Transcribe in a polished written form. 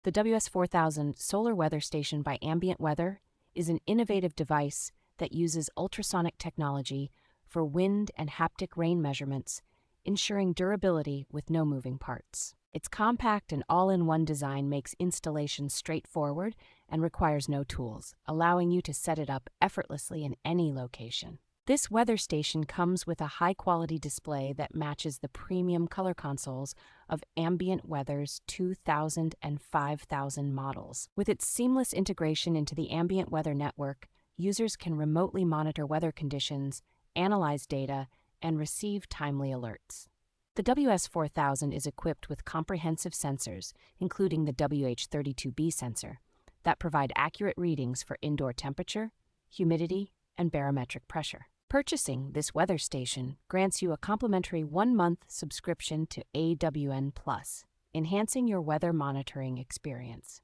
The WS-4000 Solar Weather Station by Ambient Weather is an innovative device that uses ultrasonic technology for wind and haptic rain measurements, ensuring durability with no moving parts. Its compact and all-in-one design makes installation straightforward and requires no tools, allowing you to set it up effortlessly in any location. This weather station comes with a high-quality display that matches the premium color consoles of Ambient Weather's 2000 and 5000 models. With its seamless integration into the Ambient Weather Network, users can remotely monitor weather conditions, analyze data, and receive timely alerts. The WS-4000 is equipped with comprehensive sensors, including the WH-32B sensor, that provide accurate readings for indoor temperature, humidity, and barometric pressure. Purchasing this weather station grants you a complimentary 1-month subscription to AWN Plus, enhancing your weather monitoring experience.